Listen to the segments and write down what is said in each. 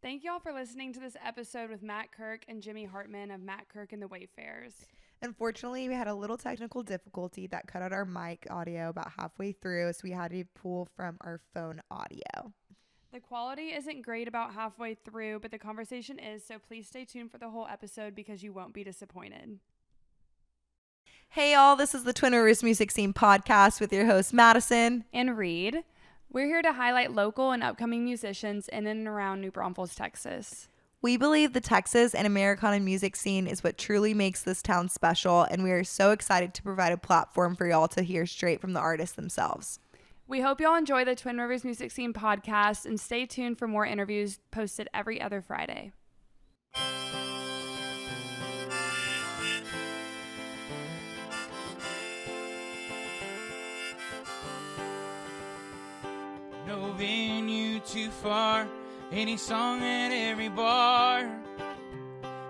Thank y'all for listening to this episode with Matt Kirk and Jimmy Hartman of Matt Kirk and The Güeyfarers. Unfortunately, we had a little technical difficulty that cut out our mic audio about halfway through, so we had to pull from our phone audio. The quality isn't great about halfway through, but the conversation is, so please stay tuned for the whole episode because you won't be disappointed. Hey y'all, this is the Twin Rivers Music Scene podcast with your host Madison and Reed. We're here to highlight local and upcoming musicians in and around New Braunfels, Texas. We believe the Texas and Americana music scene is what truly makes this town special, and we are so excited to provide a platform for y'all to hear straight from the artists themselves. We hope y'all enjoy the Twin Rivers Music Scene podcast and stay tuned for more interviews posted every other Friday. No venue too far, any song at every bar,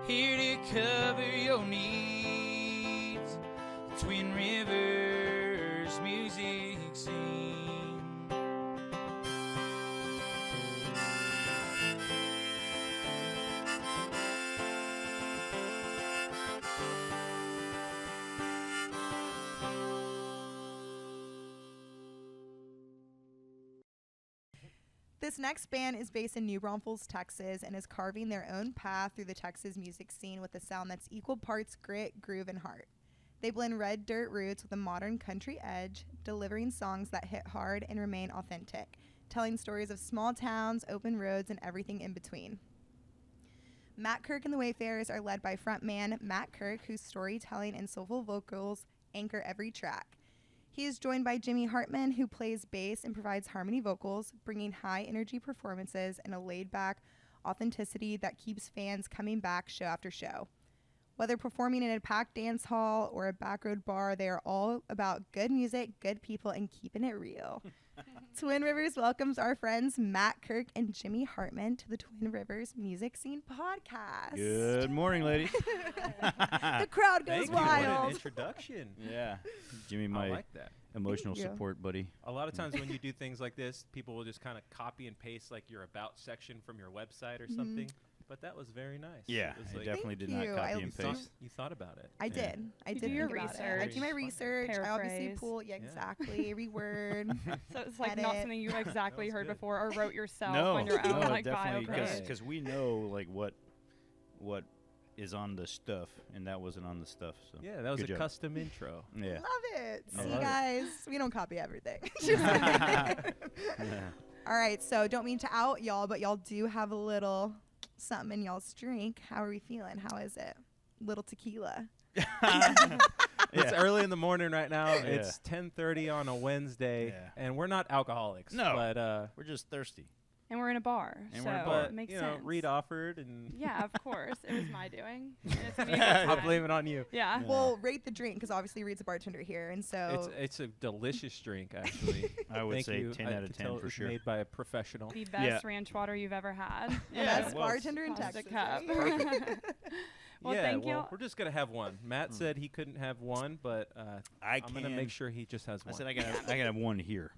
here to cover your needs. Twin Rivers Music Scene. This next band is based in New Braunfels, Texas, and is carving their own path through the Texas music scene with a sound that's equal parts grit, groove, and heart. They blend red dirt roots with a modern country edge, delivering songs that hit hard and remain authentic, telling stories of small towns, open roads, and everything in between. Matt Kirk and The Güeyfarers are led by frontman Matt Kirk, whose storytelling and soulful vocals anchor every track. He is joined by Jimmy Hartman, who plays bass and provides harmony vocals, bringing high-energy performances and a laid-back authenticity that keeps fans coming back show after show. Whether performing in a packed dance hall or a backroad bar, they are all about good music, good people, and keeping it real. Twin Rivers welcomes our friends Matt Kirk and Jimmy Hartman to the Twin Rivers Music Scene podcast. Good morning, ladies. The crowd goes Thank you. What an wild. introduction. Yeah. Jimmy, I my like that. emotional Thank you. support buddy. A lot of times when you do things like this, people will just kind of copy and paste like your about section from your website or something. But that was very nice. Yeah, It was I like definitely did not you. copy I- and you thought, paste. you thought about it. I Yeah. did. I You did do your think about it. I research. do my research. I obviously Paraphrase. pull. Yeah, Yeah. exactly. Reword. So it's like not Edit. something you exactly That was heard good. before or wrote yourself No, on your own no, like bio definitely, page. because we know like what is on the stuff, and that wasn't on the stuff. So Yeah, that was Good a job. custom intro. yeah. Love it. I See, love it. guys, we don't copy everything. Yeah. All right, so don't mean to out y'all, but y'all do have a little something in y'all's drink. How are we feeling? How is it? Little tequila. It's early in the morning right now. Yeah. It's 10:30 on a Wednesday, Yeah. and we're not alcoholics. No. But We're just thirsty. And we're in a bar. And so we're in a bar. it makes you know, sense. Reed offered, and Yeah, of course. It was my doing. And it's gonna be a good I'll time. blame it on you. Yeah. Yeah. Well, rate the drink because obviously Reed's a bartender here, and so It's a delicious drink, actually. I would Thank say you. 10 I out of could 10 tell for it's sure. Made by a professional. The best Yeah. ranch water you've ever had. the Yeah, best well, bartender in Plastic Texas. cup. right? Well, yeah, thank well, you. we're just gonna have one. Matt said he couldn't have one, but I I'm gonna make sure he just has I one. said I can have one here.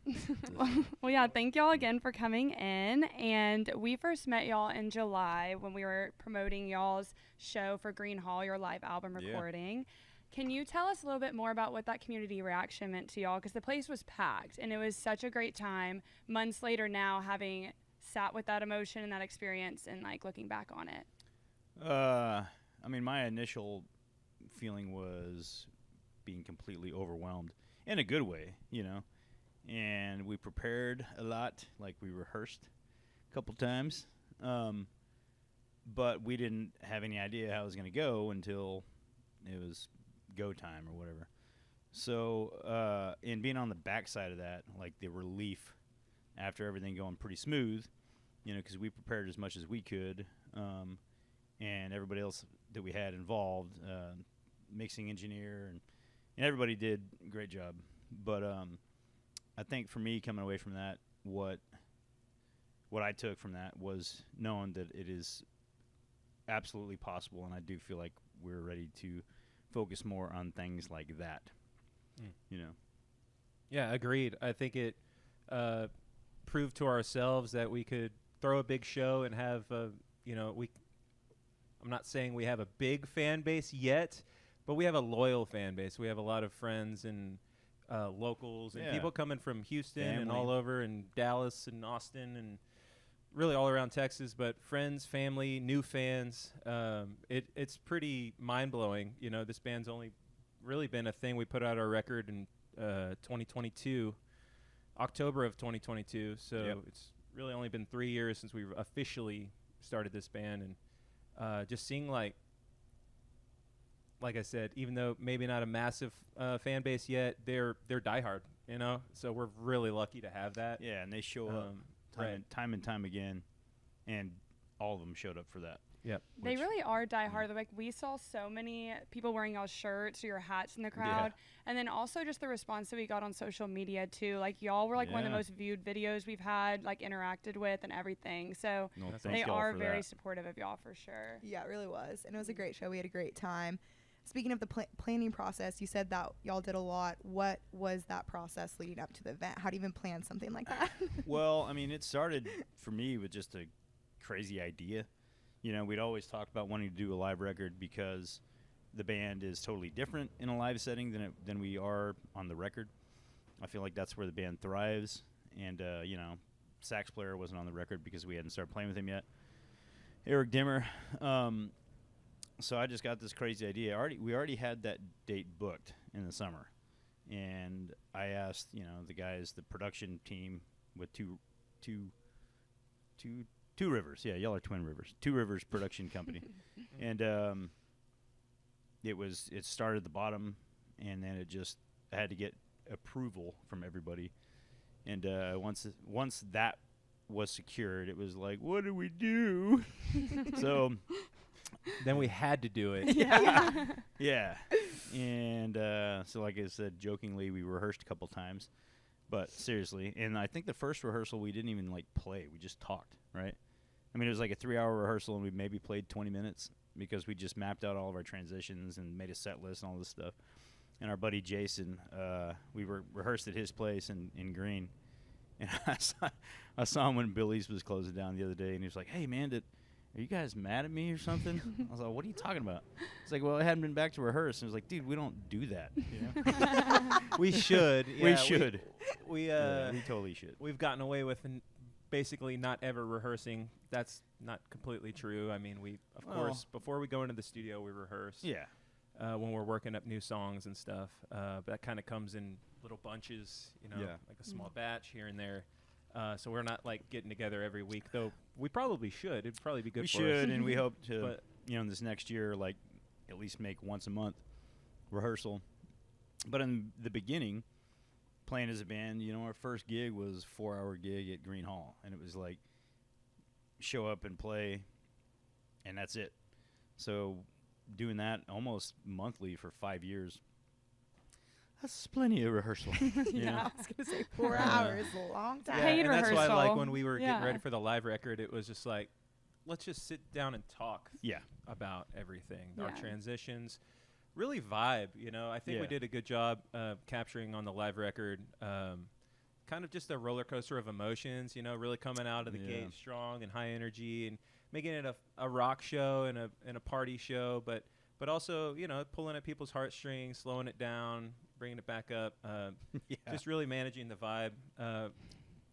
Well, yeah, thank y'all again for coming in. And we first met y'all in July when we were promoting y'all's show for Green Hall, your live album Yeah. recording. Can you tell us a little bit more about what that community reaction meant to y'all? Because the place was packed and it was such a great time. Months later now, having sat with that emotion and that experience and like looking back on it. I mean, my initial feeling was being completely overwhelmed in a good way, you know. And we prepared a lot, like we rehearsed a couple times. But we didn't have any idea how it was going to go until it was go time or whatever. So, in being on the backside of that, like the relief after everything going pretty smooth, you know, because we prepared as much as we could, and everybody else that we had involved, mixing engineer, and everybody did a great job. But I think for me, coming away from that, what I took from that was knowing that it is absolutely possible, and I do feel like we're ready to focus more on things like that. You know. Yeah, agreed. I think it proved to ourselves that we could throw a big show and have I'm not saying we have a big fan base yet, but we have a loyal fan base. We have a lot of friends and locals and people coming from Houston and all over, and Dallas and Austin and really all around Texas, but friends, family, new fans. It's pretty mind-blowing. You know, this band's only really been a thing. We put out our record in 2022, October of 2022, so it's really only been 3 years since we've officially started this band, and just seeing like I said, even though maybe not a massive fan base yet, they're diehard, you know. So we're really lucky to have that. Yeah, and they show up time and time again, and all of them showed up for that. Yep. They really are diehard. Like, we saw so many people wearing y'all's shirts or your hats in the crowd. And then also just the response that we got on social media too. Like, y'all were like one of the most viewed videos we've had, like interacted with and everything. So they are very supportive of y'all for sure. Yeah, it really was. And it was a great show. We had a great time. Speaking of the planning process, you said that y'all did a lot. What was that process leading up to the event? How do you even plan something like that? Well, I mean, it started for me with just a crazy idea. You know, we'd always talked about wanting to do a live record because the band is totally different in a live setting than we are on the record. I feel like that's where the band thrives. And, you know, sax player wasn't on the record because we hadn't started playing with him yet. Eric Dimmer. So I just got this crazy idea. We already had that date booked in the summer. And I asked, you know, the guys, the production team with Two Rivers. Yeah, y'all are Twin Rivers. Two Rivers production company. And it started at the bottom, and then I had to get approval from everybody. And once that was secured, it was like, what do we do? So then we had to do it. Yeah. And so like I said, jokingly, we rehearsed a couple times. But seriously, and I think the first rehearsal we didn't even like play. We just talked, right? I mean, it was like a 3-hour rehearsal, and we maybe played 20 minutes because we just mapped out all of our transitions and made a set list and all this stuff. And our buddy Jason, we rehearsed at his place in Green. And I saw him when Billy's was closing down the other day, and he was like, "Hey, man, are you guys mad at me or something?" I was like, "What are you talking about?" It's like, "Well, I hadn't been back to rehearse." And I was like, "Dude, we don't do that." You know? We should. Yeah, we should. We totally should. We've gotten away with basically not ever rehearsing. That's not completely true. I mean, we of course before we go into the studio we rehearse. Yeah. When we're working up new songs and stuff, but that kind of comes in little bunches, you know, like a small batch here and there. So we're not like getting together every week, though. We probably should. It'd probably be good. We for should, us. and we hope to, you know, this next year, like at least make once a month rehearsal. But in the beginning, playing as a band, you know, our first gig was a 4-hour gig at Green Hall, and it was like show up and play, and that's it. So doing that almost monthly for 5 years, that's plenty of rehearsal. Yeah, I was going to say 4 hours, a long time. Yeah, and that's why, like, when we were getting ready for the live record, it was just like, let's just sit down and talk about everything, our transitions, really vibe, you know. I think we did a good job capturing on the live record kind of just a roller coaster of emotions, you know, really coming out of the gate strong and high energy and making it a rock show and a party show, but also, you know, pulling at people's heartstrings, slowing it down, bringing it back up, just really managing the vibe,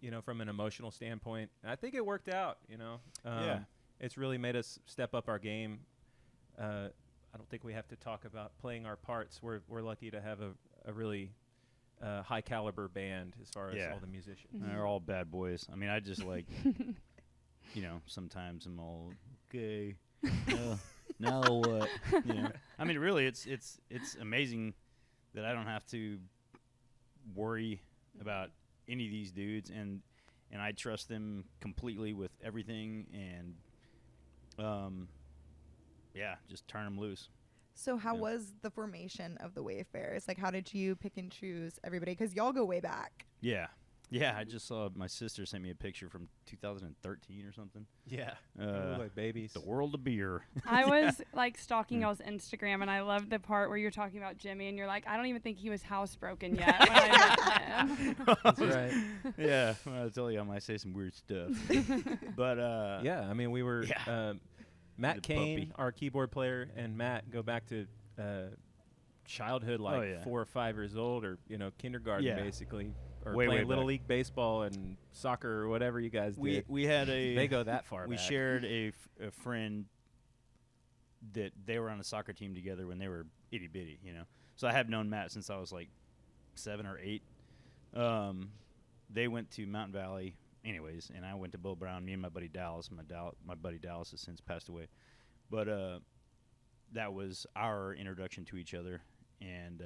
you know, from an emotional standpoint. And I think it worked out, you know. It's really made us step up our game. I don't think we have to talk about playing our parts. We're lucky to have a really high caliber band as far as all the musicians. They're all bad boys. I mean, I just like, you know, sometimes I'm all, okay, now what? You know? I mean, really, it's amazing that I don't have to worry about any of these dudes, and I trust them completely with everything, and just turn them loose. So how was the formation of the Güeyfarers? Like, how did you pick and choose everybody? Because y'all go way back. Yeah, Yeah, I just saw my sister sent me a picture from 2013 or something. Yeah. Like babies. The world of beer. I was like stalking y'all's Instagram, and I loved the part where you're talking about Jimmy, and you're like, I don't even think he was housebroken yet when I met him. That's right. Yeah, well, I'll tell you, I might say some weird stuff. But yeah, I mean, we were Matt The Kane, puppy. our keyboard player, and Matt go back to childhood, like 4 or 5 years old, or kindergarten, basically, or way playing little back. league baseball and soccer or whatever you guys did. We had a They go that far we back. shared a friend that they were on a soccer team together when they were itty bitty, So I have known Matt since I was like 7 or 8. They went to Mountain Valley, anyways, and I went to Bill Brown. Me and my buddy Dallas. My buddy Dallas has since passed away, but that was our introduction to each other, and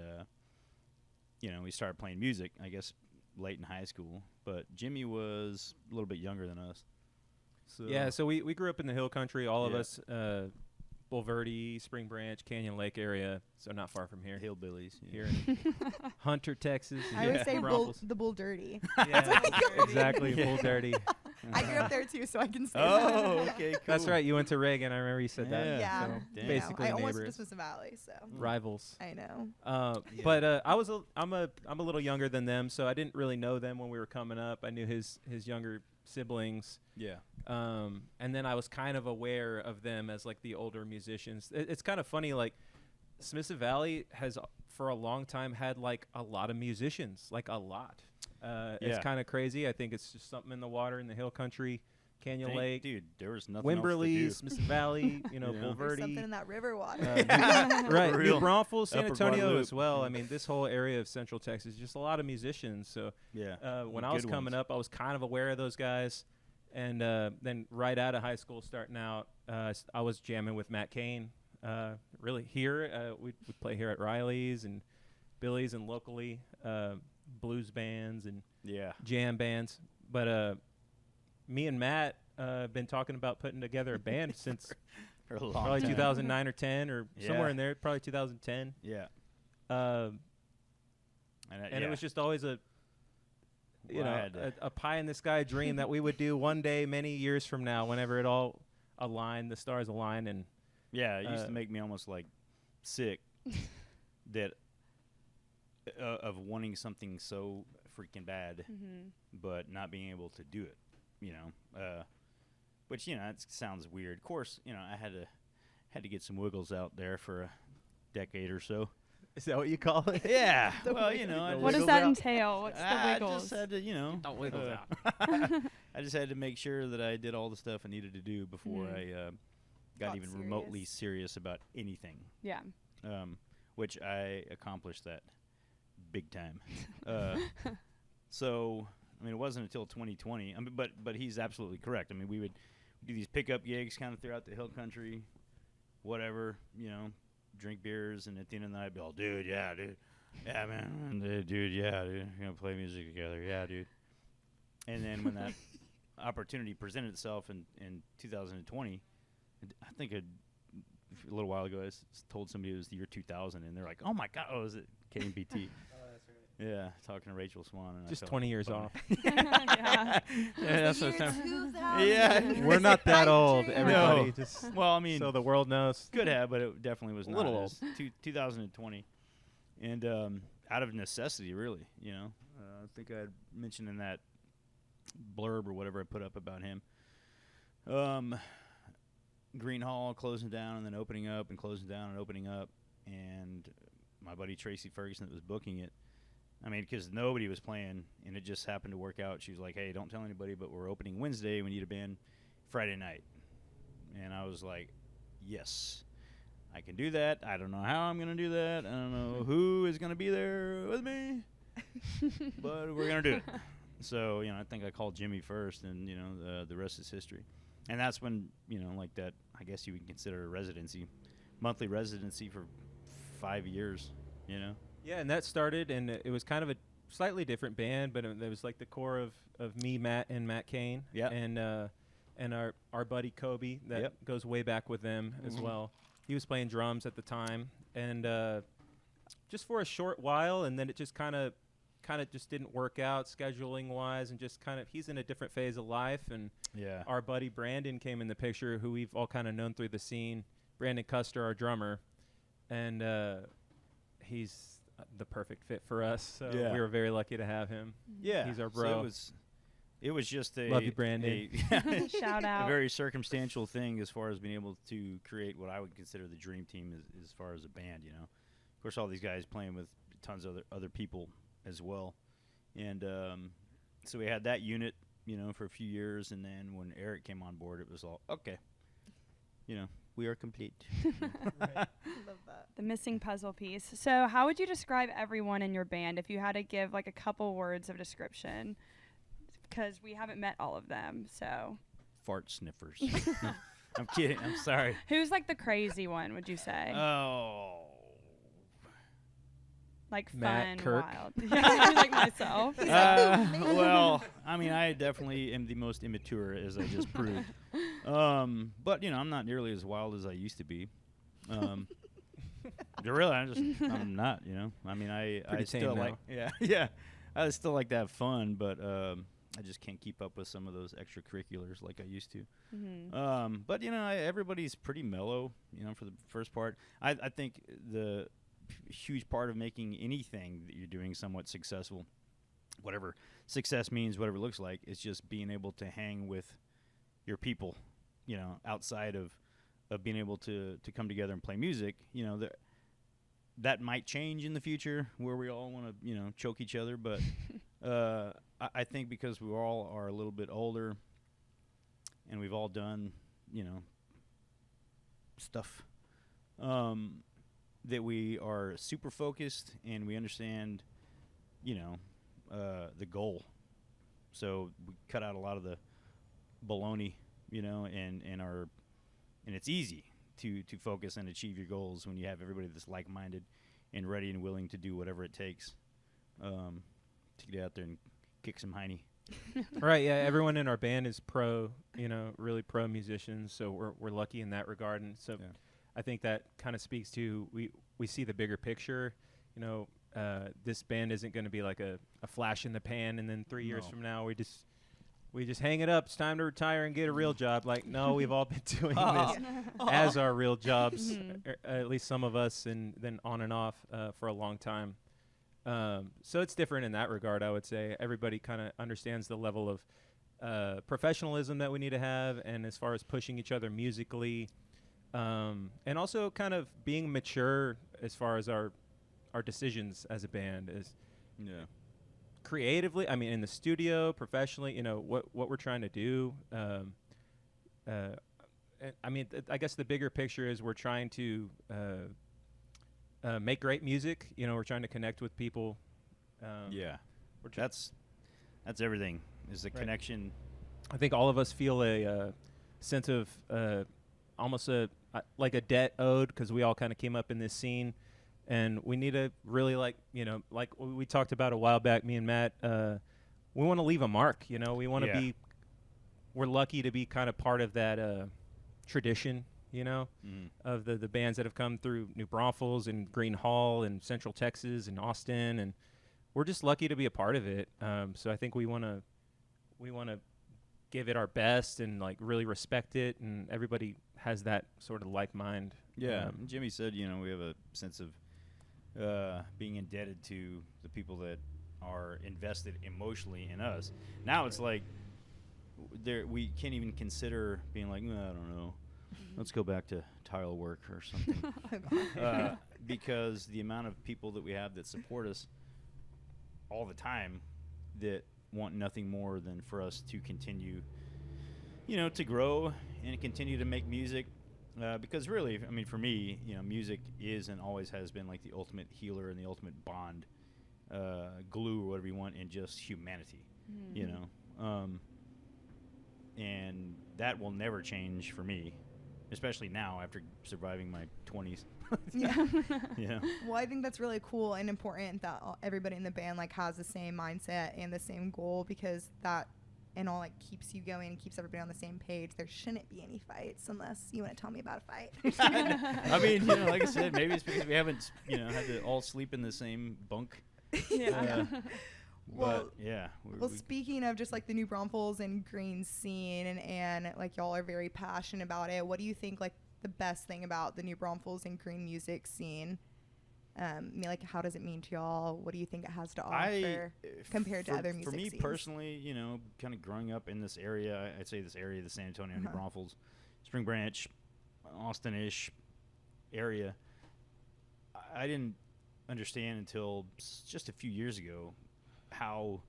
we started playing music, I guess, late in high school. But Jimmy was a little bit younger than us. So we grew up in the hill country, all of Yeah. us, Bulverde, Spring Branch, Canyon Lake area, so not far from here. Hillbillies. Here in Hunter, Texas. I would say Braunfels. the Bull Dirty. Yeah, exactly, Bulverde. I grew up there too, so I can say Oh, that. okay, cool. That's right. You went to Reagan. I remember you said that. Yeah. So Damn. basically I almost neighbors, just was a valley, so rivals. I know. But I'm a little younger than them, so I didn't really know them when we were coming up. I knew his younger siblings. Yeah. And then I was kind of aware of them as like the older musicians. It's kind of funny, like Smithson Valley has for a long time had like a lot of musicians, like a lot. It's kind of crazy. I think it's just something in the water in the hill country, Canyon Lake, Dude, there was nothing Wimberley, else Smithson Valley, There's something Bulverde. in that river water. Right, For New real. Braunfels, San Upper Antonio Guadalupe. as well. I mean, this whole area of Central Texas, just a lot of musicians. So to do. Yeah. when I was Good coming ones. up, I was kind of aware of those guys. And then right out of high school, starting out, I was jamming with Matt Kane. Really here, we'd play here at Riley's and Billy's and locally blues bands and jam bands. But me and Matt been talking about putting together a band since For a long probably time. 2009 or 10 or somewhere Yeah. in there, probably 2010. Yeah. And it was just always a pie in the sky dream that we would do one day, many years from now, whenever it all aligned, the stars align, and it used to make me almost like sick that of wanting something so freaking bad, but not being able to do it. Which it sounds weird. Of course, I had to get some wiggles out there for a decade or so. is that what you call it? Yeah. Well, I What does just- that entail? What's the I wiggles? just had to, The wiggles out. I just had to make sure that I did all the stuff I needed to do before I got even remotely serious about anything. Yeah. Which I accomplished that big time. So, I mean, it wasn't until 2020. I mean, but he's absolutely correct. I mean, we would do these pickup gigs kind of throughout the hill country, whatever, drink beers, and at the end of the night, be all, dude, yeah, man, dude, yeah, dude, we're gonna play music together, yeah, dude. And then when that opportunity presented itself in 2020, I think a little while ago, I told somebody it was the year 2000, and they're like, "Oh my God, is it KMBT?" Oh, that's right. Yeah, talking to Rachel Swan, and Just I felt 20 years funny. off. Yeah. That's The what year I'm- 2000. Yeah. We're not that Pipe old, dream. everybody. No. Just Well, I mean, so the world knows. could have, but it definitely was A not. little It old. was 2020, and out of necessity, really. I think I mentioned in that blurb or whatever I put up about him. Green Hall closing down and then opening up and closing down and opening up, and my buddy Tracy Ferguson that was booking it. I mean, because nobody was playing, and it just happened to work out. She was like, "Hey, don't tell anybody, but we're opening Wednesday. We need a band Friday night." And I was like, "Yes, I can do that. I don't know how I'm going to do that. I don't know who is going to be there with me, but we're going to do it." So, I think I called Jimmy first, and, the rest is history. And that's when, like that, I guess you would consider a residency, monthly residency for 5 years, Yeah, and that started, and it was kind of a slightly different band, but it was like the core of me, Matt, and Matt Kane. Yep. And our buddy Kobe that Yep. goes way back with them as well. He was playing drums at the time, and just for a short while, and then it just kind of kind of just didn't work out scheduling wise, and just kind of he's in a different phase of life. And our buddy Brandon came in the picture, who we've all kind of known through the scene. Brandon Custer, our drummer, and he's the perfect fit for us. So we were very lucky to have him. Yeah, he's our bro. So it was just a love you, Brandon. Shout out. A very circumstantial thing as far as being able to create what I would consider the dream team as far as a band. You know, of course, all these guys playing with tons of other people as well, and so we had that unit, you know, for a few years, and then when Eric came on board, it was all okay. You know, we are complete. Love that. The missing puzzle piece. So, how would you describe everyone in your band if you had to give like a couple words of description? Because we haven't met all of them, so. Fart sniffers. No, I'm kidding. I'm sorry. Who's like the crazy one, would you say? Oh. Like Matt fun, Kirk. wild. Yeah, like myself. Well, I mean, I definitely am the most immature, as I just proved. But, you know, I'm not nearly as wild as I used to be. Really, I'm not, you know. I mean, I still like, yeah. I still like to have fun, but I just can't keep up with some of those extracurriculars like I used to. Mm-hmm. But, you know, everybody's pretty mellow, you know, for the first part. I think the huge part of making anything that you're doing somewhat successful, whatever success means, whatever it looks like, is just being able to hang with your people, you know, outside of being able to come together and play music. You know, that might change in the future where we all want to, you know, choke each other. But I think because we all are a little bit older and we've all done, you know, stuff, that we are super focused and we understand, you know, the goal. So we cut out a lot of the baloney, you know, and it's easy to focus and achieve your goals when you have everybody that's like-minded and ready and willing to do whatever it takes to get out there and kick some hiney. Right, yeah, everyone in our band is pro, you know, really pro musicians, so we're lucky in that regard. And so I think that kind of speaks to we see the bigger picture. You know, this band isn't going to be like a flash in the pan, and then 3 years from now we just hang it up. It's time to retire and get a real job. Like, no, we've all been doing this as our real jobs, at least some of us, and then on and off for a long time. So it's different in that regard, I would say. Everybody kind of understands the level of professionalism that we need to have, and as far as pushing each other musically, and also kind of being mature as far as our decisions as a band is creatively. I mean, in the studio, professionally, you know, what we're trying to do. I mean, I guess the bigger picture is we're trying to make great music. You know, we're trying to connect with people. That's everything, is the connection. I think all of us feel a sense of almost like a debt owed, because we all kind of came up in this scene, and we need to really, like, you know, like we talked about a while back, me and Matt, we want to leave a mark. You know, we want to be, we're lucky to be kind of part of that tradition, you know, of the bands that have come through New Braunfels and Green Hall and Central Texas and Austin, and we're just lucky to be a part of it. So I think we want to give it our best and like really respect it, and everybody has that sort of like mind. Jimmy said, you know, we have a sense of being indebted to the people that are invested emotionally in us. Now it's like we can't even consider being like, I don't know, let's go back to tile work or something. Because the amount of people that we have that support us all the time, that want nothing more than for us to continue, you know, to grow and continue to make music. Because really, I mean, for me, you know, music is and always has been like the ultimate healer and the ultimate bond, glue or whatever you want, in just humanity, you know. And that will never change for me, especially now after surviving my 20s. Yeah. Well, I think that's really cool and important that everybody in the band like has the same mindset and the same goal, because that and all like keeps you going and keeps everybody on the same page. There shouldn't be any fights unless you want to tell me about a fight. I mean, you know, like I said, maybe it's because we haven't, you know, had to all sleep in the same bunk. Well, yeah. Well, speaking of just like the New Braunfels and green scene, and like y'all are very passionate about it, what do you think like the best thing about the New Braunfels and green music scene? I mean, like, how does it mean to y'all? What do you think it has to offer compared to other music scenes? For me personally, you know, kind of growing up in this area, I'd say this area, the San Antonio, New Braunfels, Spring Branch, Austin-ish area, I didn't understand until just a few years ago how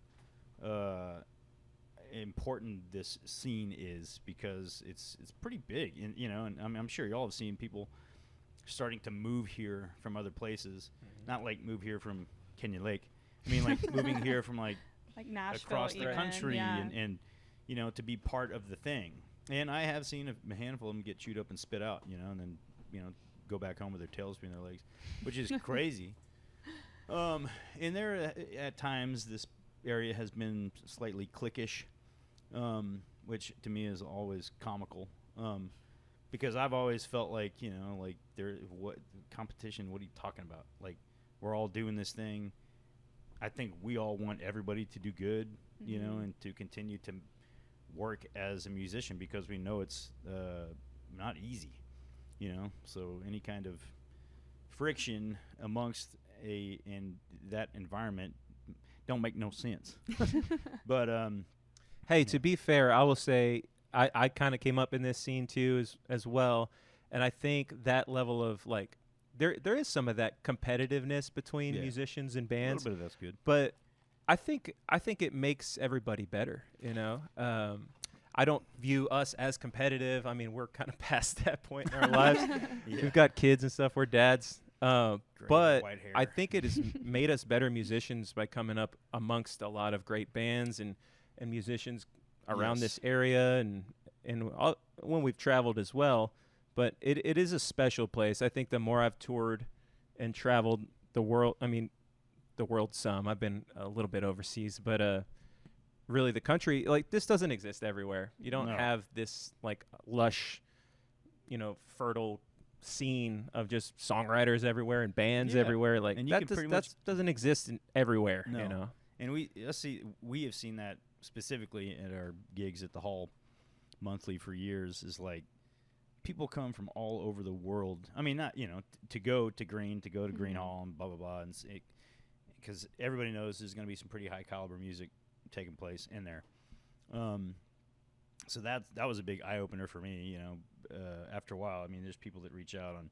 important this scene is, because it's pretty big, and you know, and I'm sure y'all have seen people starting to move here from other places, not like move here from Kenyon Lake. I mean, like moving here from like Nashville across the even, country, and you know, to be part of the thing. And I have seen a handful of them get chewed up and spit out, you know, and then you know go back home with their tails between their legs, which is crazy. And there at times this area has been slightly cliquish, which to me is always comical. Because I've always felt like, you know, like what competition, what are you talking about? Like, we're all doing this thing. I think we all want everybody to do good, you know, and to continue to work as a musician, because we know it's not easy, you know. So any kind of friction amongst in that environment don't make no sense. But hey, to be fair, I will say I kind of came up in this scene too as well, and I think that level of like there is some of that competitiveness between musicians and bands. A little bit of that's good, but I think it makes everybody better. You know, I don't view us as competitive. I mean, we're kind of past that point in our lives. We've got kids and stuff. We're dads. But I think it has made us better musicians by coming up amongst a lot of great bands and musicians around this area and when we've traveled as well. But it is a special place. I think the more I've toured and traveled the world, I mean, the world some. I've been a little bit overseas, but really the country, like, this doesn't exist everywhere. You don't have this, like, lush, you know, fertile scene of just songwriters everywhere and bands everywhere. Like, and that doesn't exist everywhere, you know. And we have seen that specifically at our gigs at the Hall monthly for years, is like people come from all over the world. I mean, not, you know, to go to Green Hall and blah, blah, blah. And because everybody knows there's going to be some pretty high caliber music taking place in there. So that was a big eye opener for me, you know. After a while, I mean, there's people that reach out on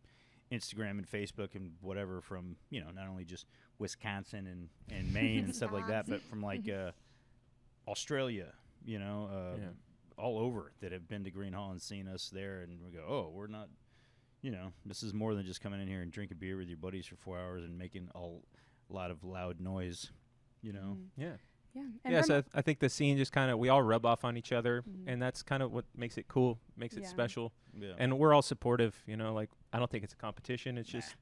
Instagram and Facebook and whatever from, you know, not only just Wisconsin and Maine and stuff like that, but from like Australia, you know, all over, that have been to Green Hall and seen us there, and we go, oh, we're not, you know, this is more than just coming in here and drinking beer with your buddies for 4 hours and making a lot of loud noise, you know. Yeah, so I think the scene just kind of, we all rub off on each other, and that's kind of what makes it cool, makes it special. Yeah. And we're all supportive, you know, like, I don't think it's a competition. It's just,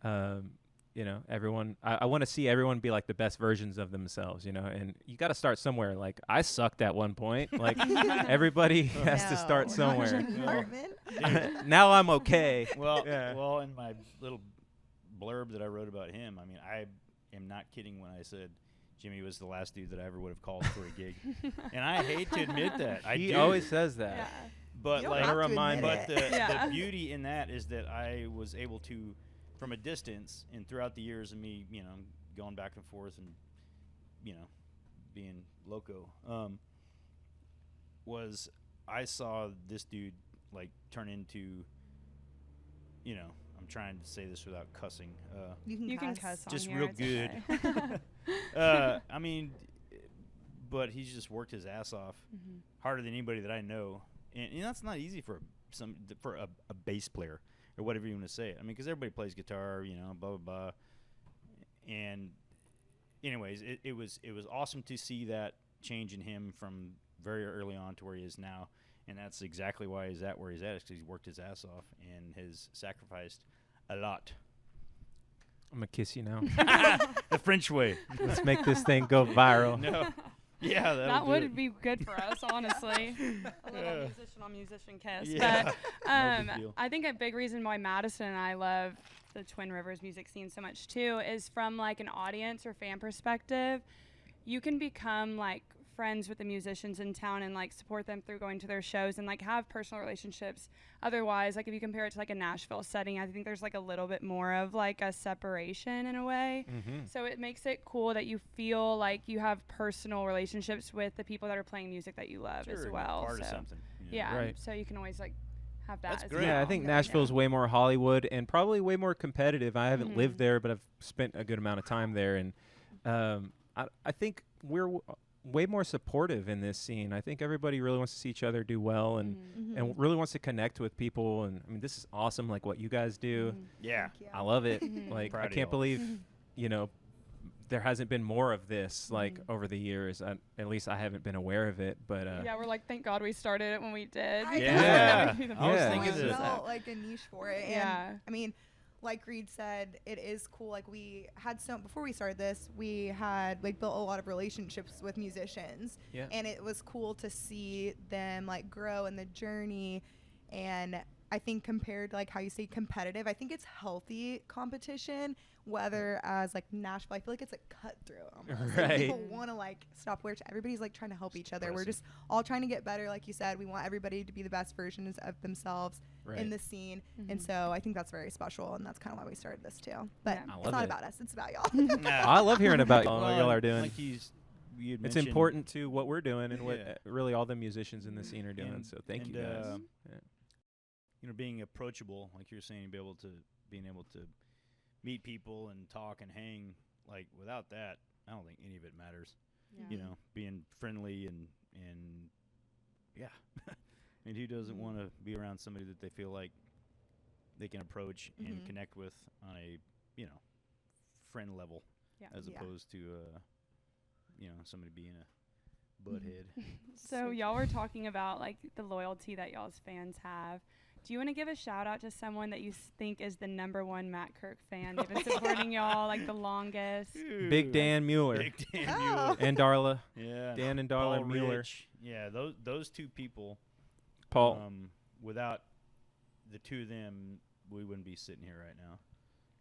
you know, everyone, I want to see everyone be like the best versions of themselves, you know, and you got to start somewhere. Like, I sucked at one point. Like, everybody has to start somewhere. Now I'm okay. Well, in my little blurb that I wrote about him, I mean, I am not kidding when I said Jimmy was the last dude that I ever would have called for a gig. And I hate to admit that. He always says that. Yeah. But like, the beauty in that is that I was able to, from a distance and throughout the years of me, you know, going back and forth and, you know, being loco, was I saw this dude like turn into, you know, I'm trying to say this without cussing. You can cuss on just here, real it's good. Okay. I mean, but he's just worked his ass off harder than anybody that I know, and that's not easy for a bass player or whatever you want to say it. I mean, because everybody plays guitar, you know, blah blah blah. And anyways, it was awesome to see that change in him from very early on to where he is now. And that's exactly why he's at where he's at, because he's worked his ass off and has sacrificed a lot. I'm going to kiss you now. The French way. Let's make this thing go viral. No. Yeah, that would be good for us, honestly. A little musician kiss. Yeah. But I think a big reason why Madison and I love the Twin Rivers music scene so much, too, is from, like, an audience or fan perspective. you can become like friends with the musicians in town and like support them through going to their shows and like have personal relationships. Otherwise, like if you compare it to like a Nashville setting, I think there's like a little bit more of like a separation in a way. So it makes it cool that you feel like you have personal relationships with the people that are playing music that you love as well. Part of something. Yeah, right. so you can always like have that. That's as great. well. Yeah, I think Nashville's way more Hollywood and probably way more competitive. I haven't lived there, but I've spent a good amount of time there, and I think we're way more supportive in this scene. I think everybody really wants to see each other do well and really wants to connect with people. And I mean, this is awesome, like what you guys do. Yeah. I love it. Like, I can't believe, you know, there hasn't been more of this like over the years. At least I haven't been aware of it. But yeah, we're like, thank God we started it when we did. Yeah. I was thinking it felt like a niche for it. And I mean, like Reed said, it is cool. Like we had before we started this, we had like built a lot of relationships with musicians, and it was cool to see them like grow in the journey. And I think compared to like how you say competitive, I think it's healthy competition. Whether as like Nashville, I feel like it's like cutthroat almost. Like, people want to like stop where everybody's like trying to help each other. We're just all trying to get better. Like you said, we want everybody to be the best versions of themselves in the scene. And so I think that's very special, and that's kind of why we started this too. But it's not about us, it's about y'all. I love hearing about what y'all are doing. Like it's important to what we're doing and what really all the musicians in the scene are doing. So thank you guys. You know, being approachable, like you're saying, being able to meet people and talk and hang. Like without that, I don't think any of it matters. You know, being friendly and yeah. I mean, who doesn't want to be around somebody that they feel like they can approach and connect with on a, you know, friend level, as opposed to you know, somebody being a butthead. So y'all were talking about like the loyalty that y'all's fans have. Do you want to give a shout out to someone that you think is the #1 Matt Kirk fan? They've been supporting y'all like the longest. Big Dan Mueller. Big Dan Mueller. And Darla. Yeah. Dan and Darla Paul Mueller. Rich. Yeah, those two people. Paul. Without the two of them, we wouldn't be sitting here right now.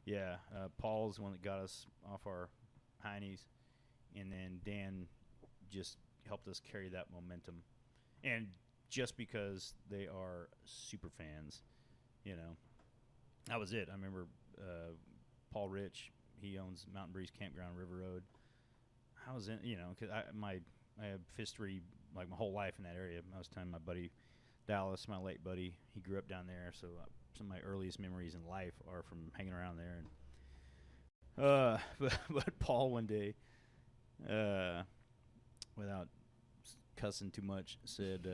Yeah, Paul's the one that got us off our heinies, and then Dan just helped us carry that momentum. And just because they are super fans, you know, that was it. I remember Paul Rich, he owns Mountain Breeze Campground, River Road. I was in, you know, because I have history like my whole life in that area. I was telling my buddy Dallas, my late buddy, he grew up down there, so some of my earliest memories in life are from hanging around there. And but Paul one day, without cussing too much, said,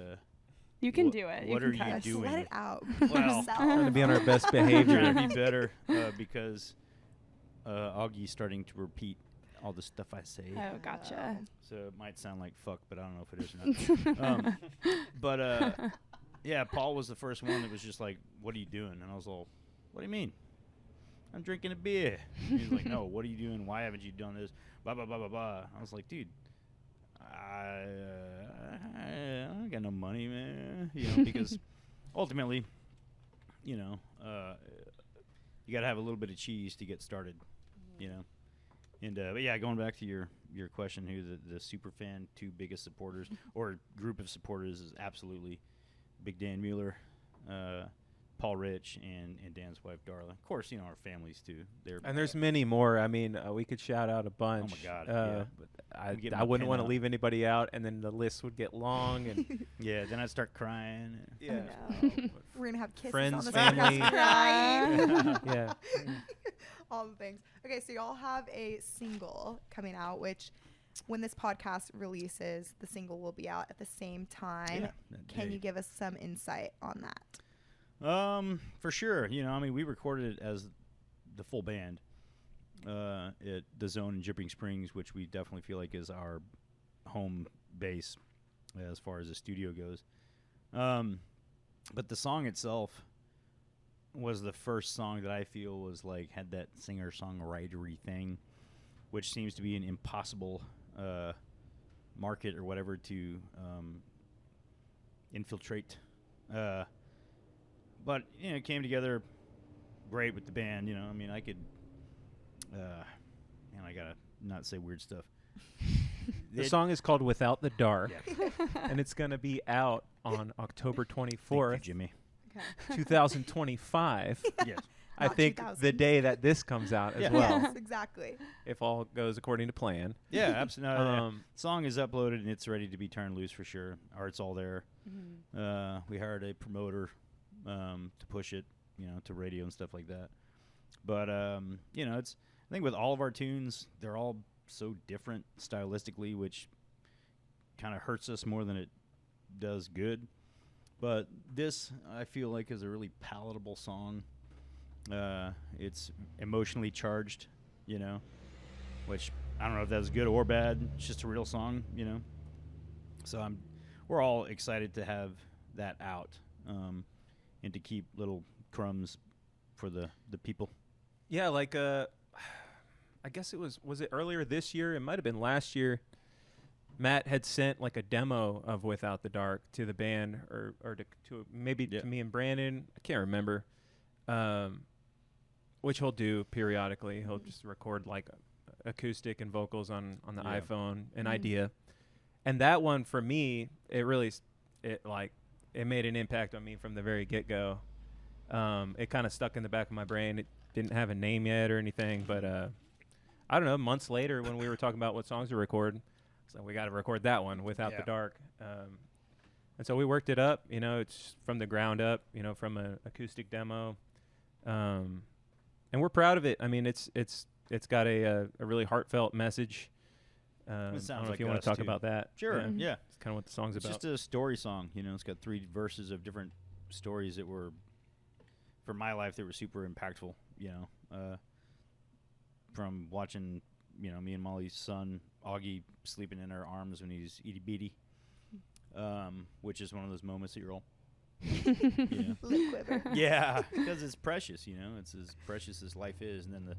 you can do it. What are you doing? Let it out. Well, trying to be on our best behavior. Trying to be better because Augie's starting to repeat all the stuff I say. Oh, gotcha. So it might sound like fuck, but I don't know if it is or not. But yeah, Paul was the first one that was just like, what are you doing? And I was all, what do you mean? I'm drinking a beer. And he was like, no, what are you doing? Why haven't you done this? Blah, blah, blah, blah, blah. I was like, dude, I don't got no money, man. You know, because ultimately, you know, you got to have a little bit of cheese to get started, you know. And but yeah, going back to your question, who the super fan, two biggest supporters or group of supporters is absolutely Big Dan Mueller, Paul Rich, and Dan's wife Darla. Of course, you know, our families too. And there's many more. I mean, we could shout out a bunch. Oh my God! Yeah, but I wouldn't want to leave anybody out, and then the list would get long. And yeah, then I'd start crying. Yeah, we're gonna have kisses friends, on the family, crying. yeah, all the things. Okay, so y'all have a single coming out, which when this podcast releases, the single will be out at the same time. Yeah, Can you give us some insight on that? For sure. You know, I mean, we recorded it as the full band at the Zone in Jipping Springs, which we definitely feel like is our home base as far as the studio goes. But the song itself was the first song that I feel was like had that singer-songwritery thing, which seems to be an impossible market or whatever to infiltrate. But, you know, it came together great with the band. You know, I mean, I could, and I gotta not say weird stuff. The song is called Without the Dark, and it's going to be out on October 24th, Thank you, Jimmy. 2025. Yes. I think 2000. the day that this comes out as well, Yes, exactly. if all goes according to plan. Yeah, absolutely. Song is uploaded and it's ready to be turned loose for sure. Art's all there. We hired a promoter to push it, to radio and stuff like that. But it's, I think with all of our tunes, they're all so different stylistically, which kind of hurts us more than it does good. But this, I feel like, is a really palatable song. It's emotionally charged, which I don't know if that's good or bad. It's just a real song, So we're all excited to have that out, and to keep little crumbs for the people. Yeah, like I guess was it earlier this year? It might have been last year. Matt had sent like a demo of Without the Dark to the band, or to maybe to me and Brandon. I can't remember. Which he'll do periodically. He'll just record like acoustic and vocals on the iPhone, an idea. And that one for me, it made an impact on me from the very get-go. It kind of stuck in the back of my brain. It didn't have a name yet or anything, but I don't know, months later when we were talking about what songs to record, so we got to record that one, Without the Dark. And so we worked it up, it's from the ground up, from an acoustic demo. And we're proud of it. I mean, it's got a really heartfelt message. It I sounds don't know like if you want us to talk too. about that. Sure, yeah. It's kind of what the song's It's about. just a story song, It's got 3 verses of different stories that were, for my life, that were super impactful, from watching, me and Molly's son, Augie, sleeping in our arms when he's itty-bitty, which is one of those moments that you're all, Lip quiver. yeah, because it's precious, it's as precious as life is. And then the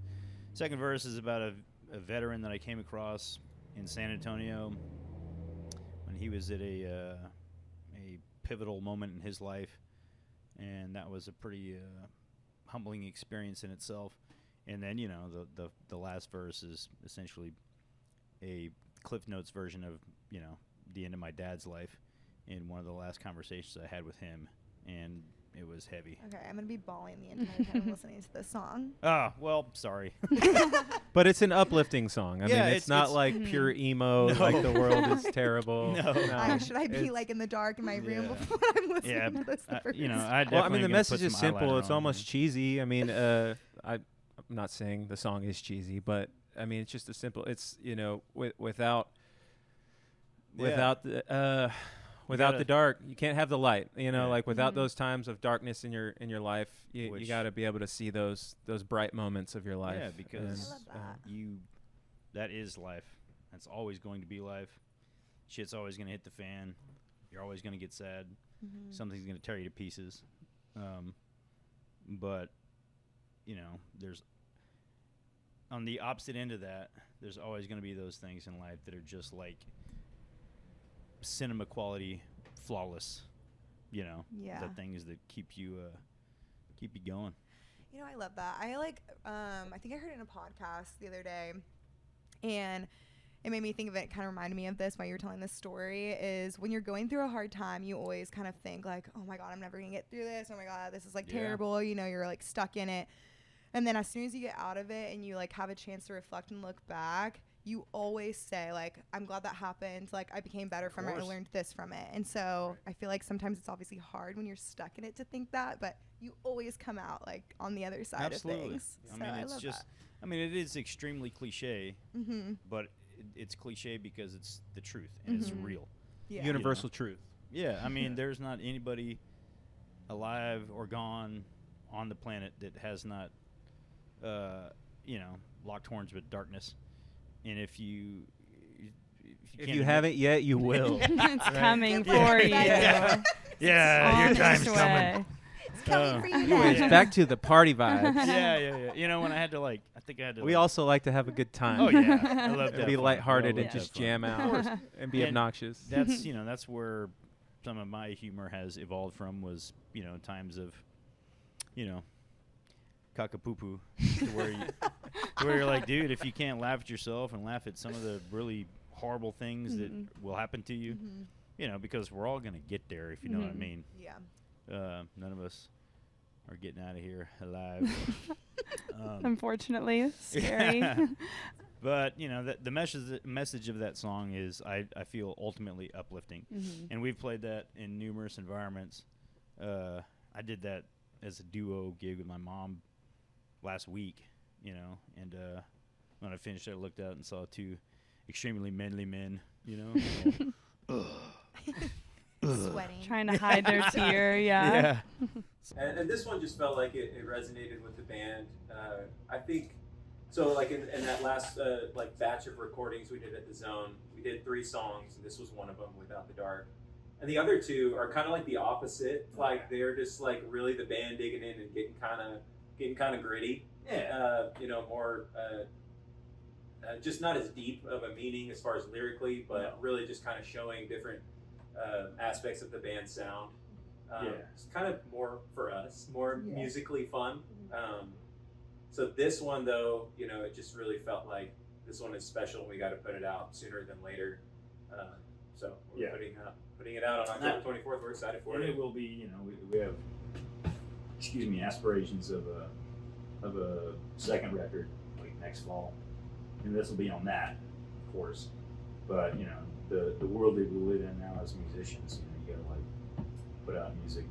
second verse is about a veteran that I came across in San Antonio when he was at a pivotal moment in his life, and that was a pretty humbling experience in itself. And then the last verse is essentially a Cliff Notes version of the end of my dad's life in one of the last conversations I had with him, and it was heavy. Okay, I'm gonna be bawling the entire time listening to this song. Oh, well, sorry. But it's an uplifting song. I mean, it's not it's like pure emo, like the world is terrible. No. Should I be like in the dark in my room before I'm listening to this? I I definitely the message is some simple. eyeliner It's on. almost cheesy. I mean, I'm not saying the song is cheesy, but I mean, it's just a simple. It's without the dark, you can't have the light. Like without those times of darkness in your life, you got to be able to see those bright moments of your life. Yeah, because I love that. That is life. That's always going to be life. Shit's always going to hit the fan. You're always going to get sad. Something's going to tear you to pieces. But there's on the opposite end of that, there's always going to be those things in life that are just like cinema quality, flawless. The things that keep you going. I love that. I think I heard it in a podcast the other day, and it made me think of it. Kind of reminded me of this while you were telling this story. Is when you're going through a hard time, you always kind of think like, oh my God, I'm never gonna get through this. Oh my God, this is like terrible. You're like stuck in it. And then as soon as you get out of it and you like have a chance to reflect and look back, you always say like, I'm glad that happened. Like I became better from it. I learned this from it. And so I feel like sometimes it's obviously hard when you're stuck in it to think that, but you always come out like on the other side of things. I mean, it's just, it is extremely cliche, but it's cliche because it's the truth and it's real. Yeah. Universal truth. Yeah. I mean, there's not anybody alive or gone on the planet that has not, locked horns with darkness. And if you haven't yet, you will. It's coming for you. Yeah, your time's coming. It's coming for you Anyways, guys. back to the party vibes. Yeah. When I had to I think I had to. We also like to have a good time. Oh yeah, I love And that. be fun. lighthearted We all and love just that fun. jam out and be And obnoxious. That's that's where some of my humor has evolved from was times of cockapoo to where you're like, dude, if you can't laugh at yourself and laugh at some of the really horrible things that will happen to you. You know, because we're all gonna get there, if you know what I mean. Yeah. None of us are getting out of here alive. Unfortunately, scary. But you know, the message of that song is, I feel ultimately uplifting, and we've played that in numerous environments. I did that as a duo gig with my mom last week, you know, and when I finished, I looked out and saw two extremely manly men, you know. Sweating, trying to hide their tear. Yeah. And this one just felt like it resonated with the band. I think so. Like in that last like batch of recordings we did at the Zone, we did 3 songs, and this was one of them, Without the Dark. And the other 2 are kind of like the opposite. Like they're just like really the band digging in and getting kind of gritty. Yeah. You know, more just not as deep of a meaning as far as lyrically, but really just kind of showing different aspects of the band's sound. It's kind of more for us, more musically fun. So this one, though, you know, it just really felt like this one is special. We got to put it out sooner than later. So we're putting it out on October 24th. We're excited for it. And it will be, you know, we have, aspirations of a second record like next fall, and this will be on that, of course. But you know, the world that we live in now as musicians, you know, you gotta like put out music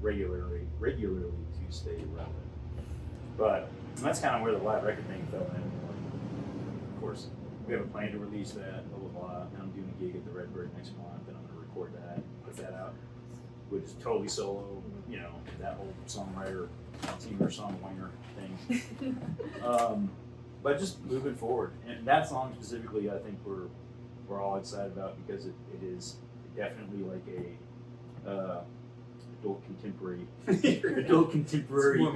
regularly to stay relevant. But that's kind of where the live record thing fell in. Of course, we have a plan to release that, blah blah blah. And I'm doing a gig at the Redbird next month, and I'm gonna record that, put that out, which is totally solo. You know, that whole songwriter, singer-songwriter thing. But just moving forward, and that song specifically, I think we're all excited about because it is definitely like a adult contemporary,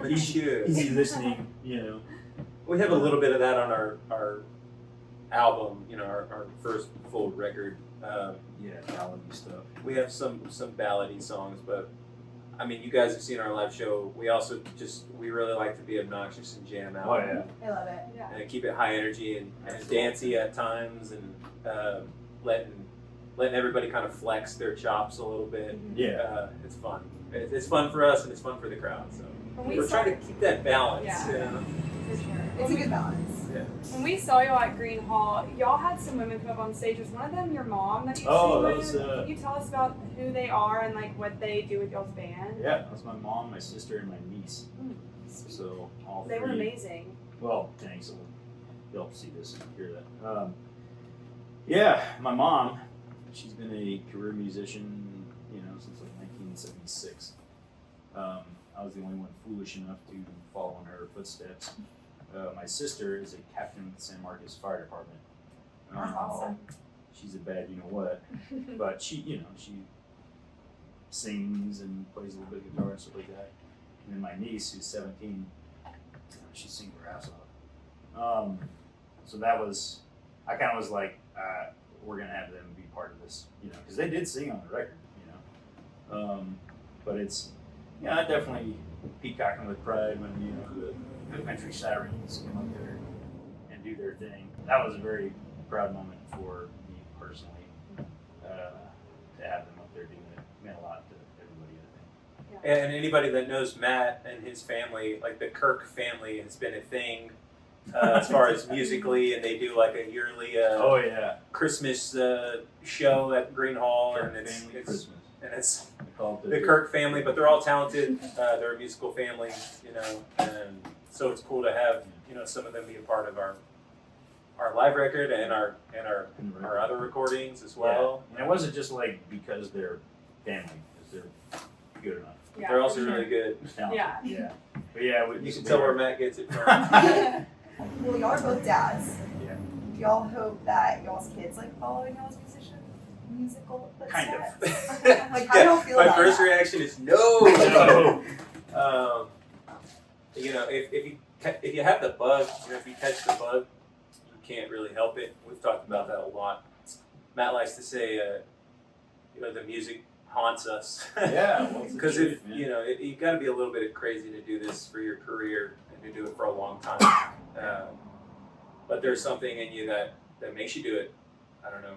easy listening. You know, we have a little bit of that on our album. You know, our first full record. ballady stuff. We have some ballady songs, but I mean, you guys have seen our live show. We also we really like to be obnoxious and jam out. Oh yeah, I love it. Yeah. And keep it high energy and dancey at times, and letting everybody kind of flex their chops a little bit. Yeah, it's fun. It's fun for us and it's fun for the crowd. So we're trying to keep that balance. Yeah. You know? For sure. It's a good balance. Yeah. When we saw y'all at Green Hall, y'all had some women come up on stage. Was one of them your mom that you sing with? Can you tell us about who they are and like what they do with y'all's band? Yeah, that's my mom, my sister, and my niece. So all They three. were amazing. Well, thanks. They'll see this and hear that. Yeah, my mom, she's been a career musician, you know, since like 1976. I was the only one foolish enough to follow in her footsteps. My sister is a captain with the San Marcos Fire Department. Awesome. She's a bad you know what, but she sings and plays a little bit of guitar and stuff like that. And then my niece, who's 17, she sings her ass off. So that was, I kind of was like, we're gonna have them be part of this, you know, because they did sing on the record, you know. But it's, I definitely peacocking with pride when the country sirens come up there and do their thing. That was a very proud moment for me personally, to have them up there doing it. It meant a lot to everybody, I think. And anybody that knows Matt and his family, like the Kirk family has been a thing as far as musically, and they do like a yearly Christmas show at Green Hall, and it's the Kirk family, but they're all talented. They're a musical family, you know, and so it's cool to have some of them be a part of our live record and our other recordings as well. Yeah. And it wasn't just like because they're family, because they're good enough. Yeah, they're also really good. Yeah. But yeah, you can tell where Matt gets it from. Well, y'all are both dads. Yeah. Do y'all hope that y'all's kids like following y'all's musical footsteps? Kind of. Like, how do y'all feel My about first that? reaction is no. If you have the bug, if you catch the bug, you can't really help it. We've talked about that a lot. Matt likes to say, the music haunts us. Yeah, because you got to be a little bit crazy to do this for your career and to do it for a long time. But there's something in you that that makes you do it. I don't know.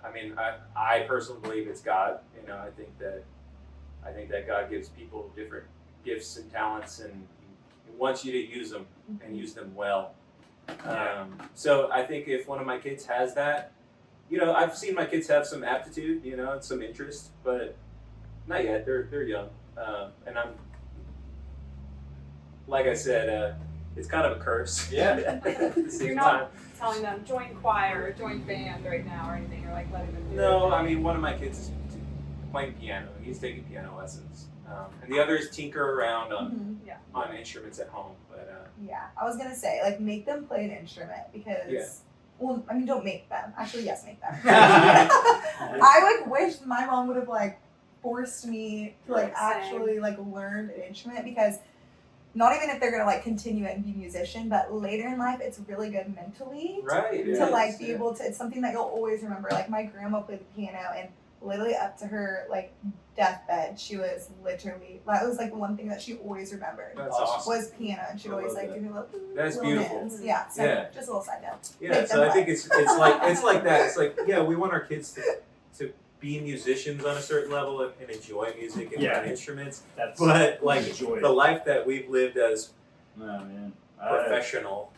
I mean, I personally believe it's God. You know, I think that God gives people different gifts and talents, and He wants you to use them and use them well. So I think if one of my kids has that, you know, I've seen my kids have some aptitude, you know, and some interest, but not yet. They're young, and I'm, like I said, it's kind of a curse. Yeah. You're not telling them join choir or join band right now or anything, or like letting them do it. No, I mean, one of my kids is playing piano. He's taking piano lessons, and the others tinker around on instruments at home. But I was gonna say, like, make them play an instrument because. Well, I mean, don't make them. Actually, yes, make them. I like wish my mom would have like forced me to like actually like learn an instrument, because not even if they're gonna like continue and be a musician, but later in life, it's really good mentally to like be able to. It's something that you'll always remember. Like my grandma played the piano, and literally up to her like deathbed, she was literally, that was like the one thing that she always remembered. That's awesome. Was piano, and she'd always like do her little beautiful. hands. Yeah, so just a little side note. Yeah, so I think it's like that. It's like, yeah, we want our kids to be musicians on a certain level and enjoy music and learn instruments. But like the life that we've lived as professional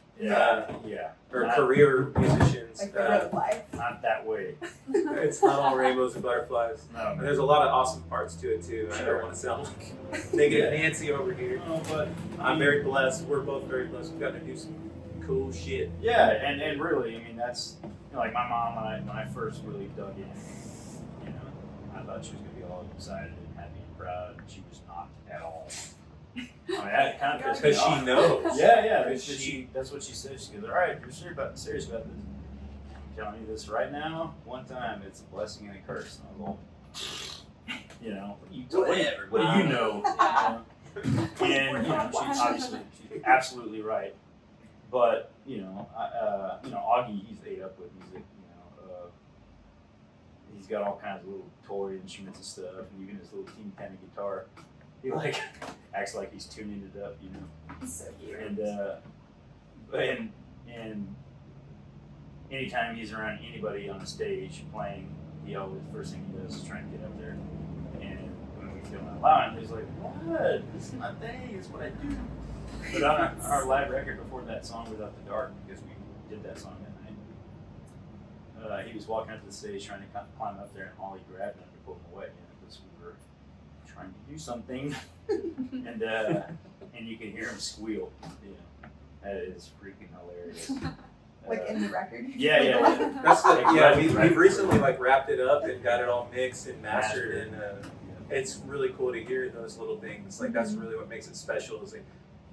or career musicians, like the real life. Not that way. It's not all rainbows and butterflies. No, and there's a lot of awesome parts to it too. I don't want to sound like negative Nancy over here. No, but I'm very blessed. We're both very blessed. We've got to do some cool shit. Yeah, and really, I mean, that's, you know, like my mom, when I first really dug in, you know, I thought she was going to be all excited and happy and proud, and she was not at all. I mean, that kind of pissed me off. Because she knows. Yeah, that's what she said. She goes, all right, you're serious about this. I'm telling you this right now, one time, it's a blessing and a curse. And I was all, you know, what do you know? And, you know, she's absolutely right. But, you know, Augie, he's ate up with music, you know. He's got all kinds of little toy instruments and stuff, and even his little teeny tiny guitar. He like acts like he's tuning it up, you know. So cute. And anytime he's around anybody on the stage playing, he always, first thing he does is try and get up there. And when we don't allow him, he's like, "What? This is my thing. It's what I do." But on our live record before that song, Without the Dark, because we did that song that night, he was walking up to the stage trying to climb up there, and Ollie grabbed him to pull him away, you know, because we were trying to do something, and you can hear him squeal. You know, that is freaking hilarious. Like in the record. Yeah. That's we've recently like wrapped it up and got it all mixed and mastered, and it's really cool to hear those little things. Like that's really what makes it special. Is like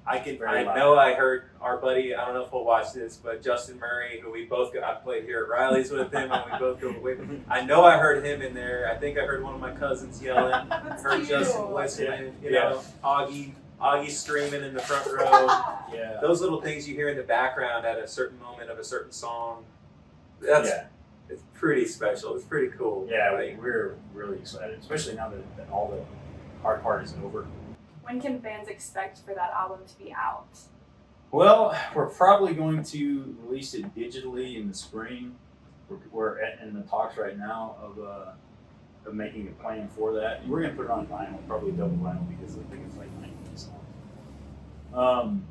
I know I heard our buddy, I don't know if he'll watch this, but Justin Murray, who we both I played here at Riley's with him, and we both go away. I know I heard him in there. I think I heard one of my cousins yelling. Heard cute. Justin whistling. You know, Augie screaming in the front row. Yeah. Those little things you hear in the background at a certain moment of a certain song. It's pretty special. It's pretty cool. Yeah, we're really excited, especially now that all the hard part is over. When can fans expect for that album to be out? Well, we're probably going to release it digitally in the spring. We're in the talks right now of making a plan for that. We're going to put it on vinyl, probably double vinyl, because I think it's like 19 songs.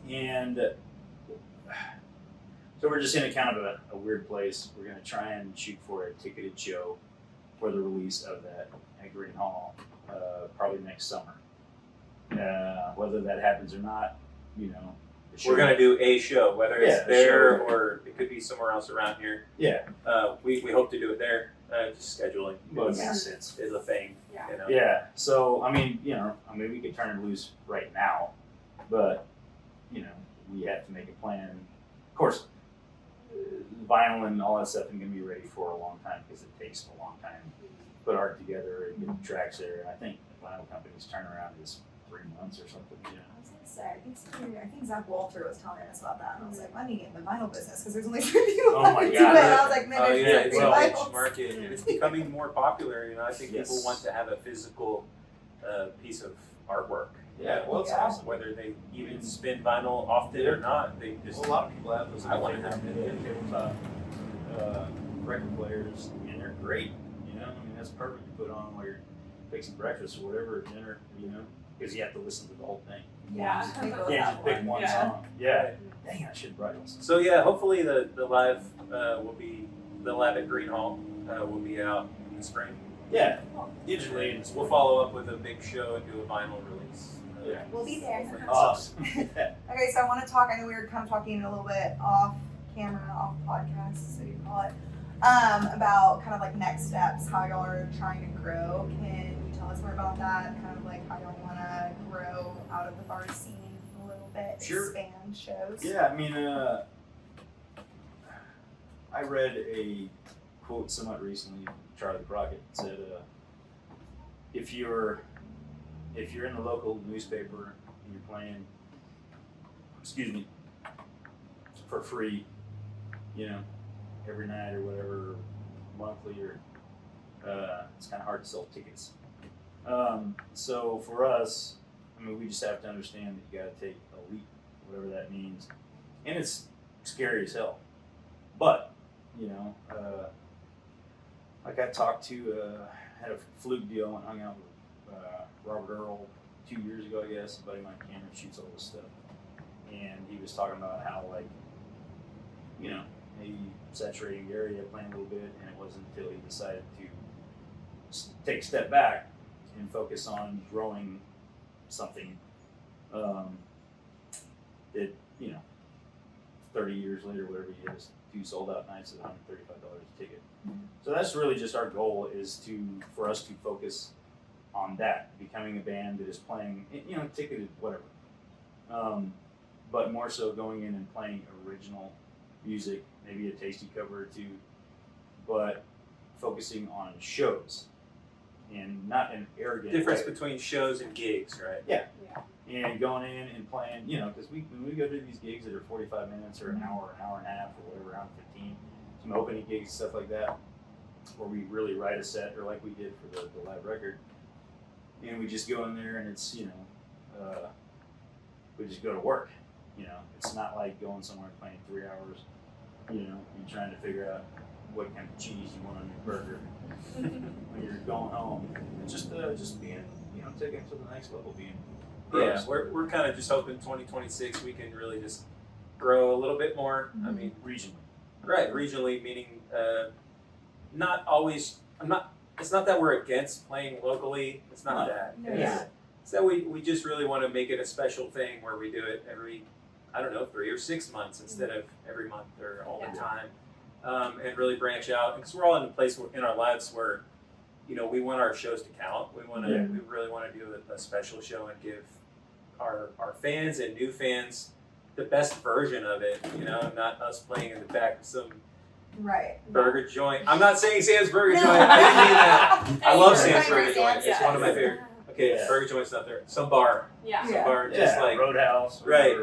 And so we're just in a kind of a weird place. We're going to try and shoot for a ticketed show for the release of that at Green Hall, probably next summer. Whether that happens or not, you know. We're going to do a show, whether it's there or it could be somewhere else around here. Yeah. We hope to do it there. Just scheduling is a thing. Yeah. You know? Yeah. So, I mean, we could turn it loose right now, but, you know, we have to make a plan. Of course, vinyl and all that stuff is going to be ready for a long time because it takes a long time to put art together and get the tracks there. And I think the vinyl company's turnaround is 3 months or something. You know. I was gonna say, I think Zach Walter was telling us about that, and I was like, I need to get in the vinyl business because there's only 3 people Oh my do it. God. And I was like, man, it's a vinyls. niche market, and it's becoming more popular. You know, I think people want to have a physical piece of artwork. Yeah, well, it's awesome. Whether they even spin vinyl often or not, they just. A lot of people have those. I want to have tabletop record players, and they're great. You know, I mean, that's perfect to put on while you're fixing breakfast or whatever, or dinner. You know, because you have to listen to the whole thing. Yeah. You can't just pick one song. Yeah. Dang, I should have brought this. So yeah, hopefully the live will be the live at Green Hall will be out in the spring. Yeah, digitally. We'll follow up with a big show and do a vinyl release. Yeah. We'll be there. Awesome. Okay, so I want to talk. I know we were kind of talking a little bit off camera, off podcast, so you call it, about kind of like next steps, how y'all are trying to grow. Can you tell us more about that? Kind of like how y'all want to grow out of the bar scene a little bit, Sure. expand shows. Yeah, I mean, I read a quote somewhat recently. Charlie Crockett said, "If you're in the local newspaper and you're playing, for free, you know, every night or whatever, monthly or it's kind of hard to sell tickets. So for us, I mean, we just have to understand that you got to take a leap, whatever that means, and it's scary as hell. But you know, like I talked to had a fluke deal and hung out with Robert Earl 2 years ago, I guess. A buddy of mine, Cameron, shoots all this stuff, and he was talking about how, like, you know, maybe saturating the area, playing a little bit, and it wasn't until he decided to take a step back and focus on growing something that, you know, 30 years later, whatever he has, 2 sold out nights at $135 a ticket. So that's really just our goal, is for us to focus on that, becoming a band that is playing, you know, ticketed, whatever. But more so going in and playing original music, maybe a tasty cover or two, but focusing on shows and not an arrogant Difference way. between shows and gigs, right? Yeah. And going in and playing, you know, because when we go to these gigs that are 45 minutes or an hour and a half or whatever, around 15, some opening gigs, stuff like that, where we really write a set, or like we did for the live record, and we just go in there and it's, you know, we just go to work. You know, it's not like going somewhere and playing 3 hours. You know, you're trying to figure out what kind of cheese you want on your burger when you're going home. And just being, you know, taking it to the next level, being Yeah, we're kind of just hoping 2026 we can really just grow a little bit more. I mean, regionally. Right, regionally, meaning not always. It's not that we're against playing locally. It's not that. It's that we just really want to make it a special thing where we do it every, I don't know, 3 or 6 months instead of every month or all the time, and really branch out. Because we're all in a place in our lives where, you know, we want our shows to count. We really want to do a special show and give our fans and new fans the best version of it. You know, not us playing in the back of some burger joint. I'm not saying Sam's Burger Joint. I didn't mean that. I love Sam's Burger Joint. It's one of my favorite. Okay, Burger Joint's not there. Some bar. Some bar, just like Roadhouse. Right.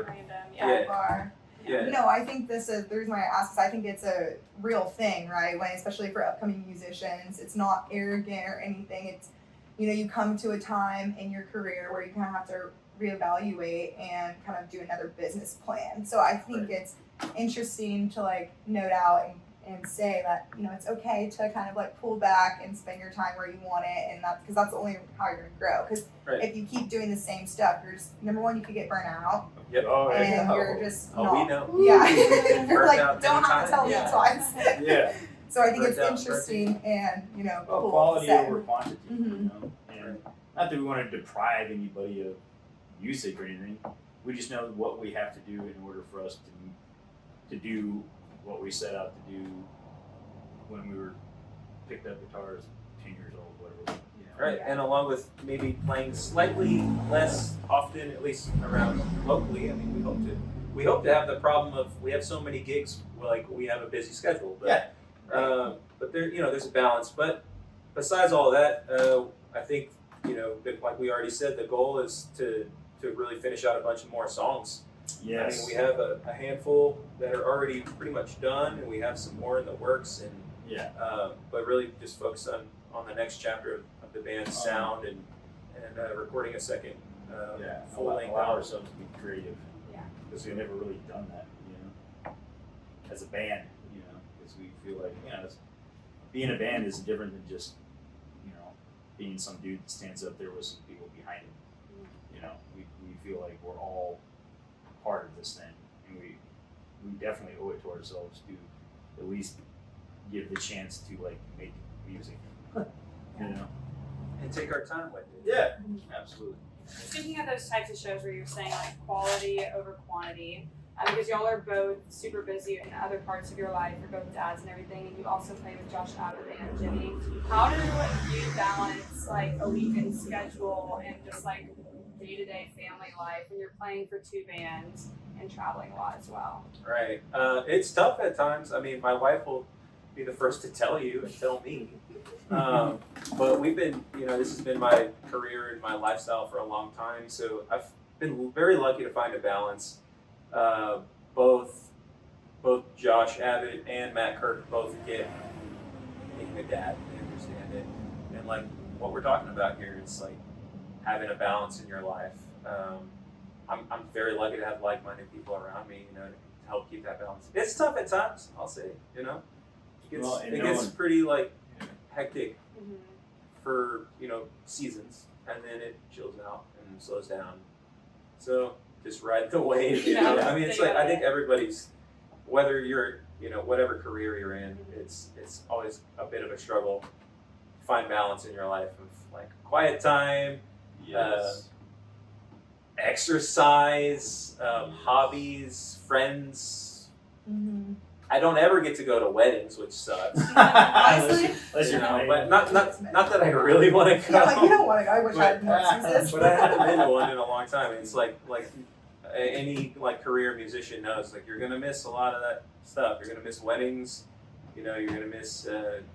Bar. No, I think the reason why I ask is I think it's a real thing, right? When, especially for upcoming musicians, it's not arrogant or anything. It's, you know, you come to a time in your career where you kind of have to reevaluate and kind of do another business plan. So I think it's interesting to like note out and say that, you know, it's okay to kind of like pull back and spend your time where you want it, and that's because that's the only how you're gonna grow. Because if you keep doing the same stuff, you're just, number one, you could get burnt out. Yep. And you're just not. We know. Yeah. You're like, out don't have to tell me twice. Yeah. So I think it's interesting and, you know, well, cool quality set. over quantity. You know, and not that we want to deprive anybody of music or anything. We just know what we have to do in order for us to do what we set out to do when we were picked up guitars 10 years old, whatever. You know. Right, and along with maybe playing slightly less often, at least around locally. I mean, we hope to have the problem of we have so many gigs, like we have a busy schedule. But, but there, you know, there's a balance. But besides all that, I think, you know, like we already said, the goal is to really finish out a bunch of more songs. Yes. I mean, we have a handful that are already pretty much done, and we have some more in the works. And but really just focus on the next chapter of the band's sound and recording a second full-length allow album. ourselves to be creative. Yeah. Because we've never really done that, as a band, because we feel like, being a band is different than just, being some dude that stands up there with some people behind him. We feel like we're all part of this thing, and we definitely owe it to ourselves to at least give the chance to make music, and take our time with it. Yeah, absolutely. Speaking of those types of shows where you're saying like quality over quantity, because y'all are both super busy in other parts of your life, you're both dads and everything, and you also play with Josh Abbott and Jimmy. How do you balance like a weekend schedule and just like day-to-day family life when you're playing for two bands and traveling a lot as well? Right. It's tough at times. I mean, my wife will be the first to tell you and tell me. But we've been, this has been my career and my lifestyle for a long time. So I've been very lucky to find a balance. Both Josh Abbott and Matt Kirk both get being a dad. They understand it. And like what we're talking about here, it's like having a balance in your life. I'm very lucky to have like-minded people around me, to help keep that balance. It's tough at times, I'll say, It gets pretty hectic for, seasons, and then it chills out and slows down. So just ride the wave, I mean, it's I think everybody's, whether you're, whatever career you're in, it's always a bit of a struggle to find balance in your life of quiet time, exercise, hobbies, friends. Mm-hmm. I don't ever get to go to weddings, which sucks. Honestly, But not that I really want to go. Yeah, you don't want to go. I wish I had more excuses. But I haven't been to one in a long time. It's like any career musician knows, you're gonna miss a lot of that stuff. You're gonna miss weddings. You're gonna miss